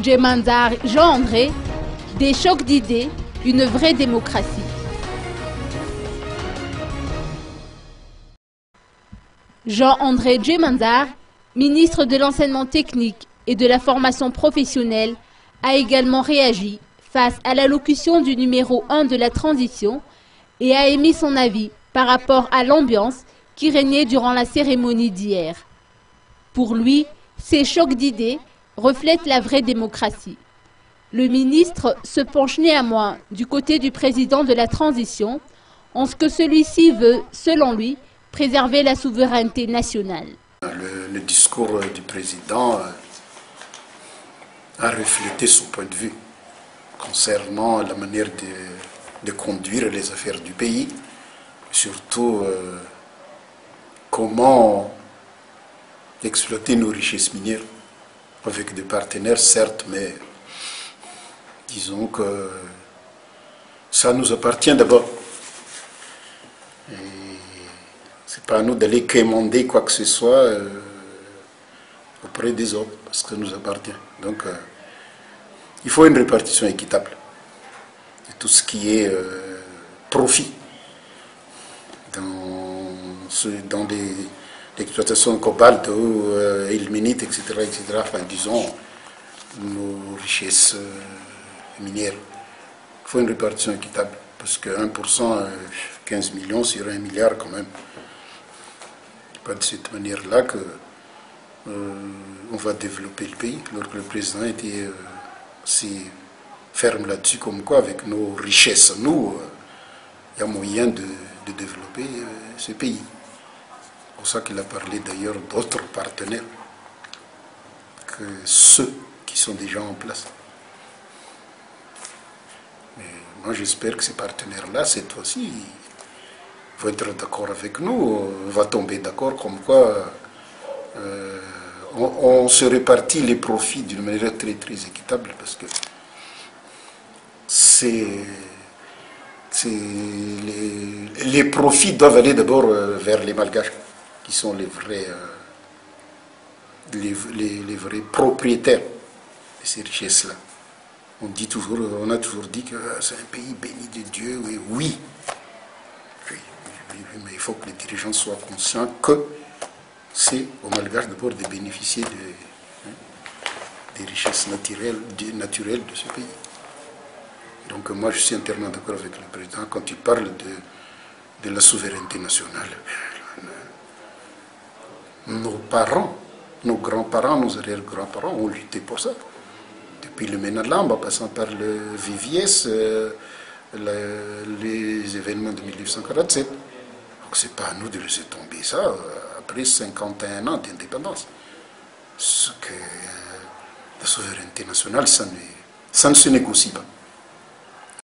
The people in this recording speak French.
Djemanzar Jean-André, des chocs d'idées, une vraie démocratie. Jean-André Djemanzar, ministre de l'enseignement technique et de la formation professionnelle, a également réagi face à l'allocution du numéro 1 de la transition et a émis son avis par rapport à l'ambiance qui régnait durant la cérémonie d'hier. Pour lui, ces chocs d'idées reflètent la vraie démocratie. Le ministre se penche néanmoins du côté du président de la transition, en ce que celui-ci veut, selon lui, préserver la souveraineté nationale. Le discours du président a reflété son point de vue concernant la manière de conduire les affaires du pays, surtout comment exploiter nos richesses minières avec des partenaires, certes, mais disons que ça nous appartient d'abord. C'est pas à nous d'aller quémander quoi que ce soit auprès des autres, parce que ça nous appartient. Donc, il faut une répartition équitable de tout ce qui est profit dans l'exploitation de cobalt ou ilménite, etc., etc. Enfin, disons, nos richesses minières. Il faut une répartition équitable, parce que 1%, 15 millions sur 1 milliard quand même. Pas de cette manière-là que on va développer le pays, alors que le président était si ferme là-dessus, comme quoi avec nos richesses, nous, il y a moyen de développer ce pays. C'est pour ça qu'il a parlé d'ailleurs d'autres partenaires que ceux qui sont déjà en place. Mais moi j'espère que ces partenaires-là, cette fois-ci, vont être d'accord avec nous, on va tomber d'accord comme quoi on se répartit les profits d'une manière très très équitable, parce que les profits doivent aller d'abord vers les Malgaches, qui sont les vrais propriétaires de ces richesses-là. On a toujours dit que c'est un pays béni de Dieu, oui. Mais il faut que les dirigeants soient conscients que c'est aux Malgaches d'abord de bénéficier des richesses naturelles de ce pays. Donc moi je suis entièrement d'accord avec le président quand il parle de la souveraineté nationale. Nos parents, nos grands-parents, nos arrière-grands-parents ont lutté pour ça. Depuis le Ménalamba, en passant par le VVS, les événements de 1847. Donc c'est pas à nous de laisser tomber ça après 51 ans d'indépendance. Ce que la souveraineté nationale, ça ne se négocie pas.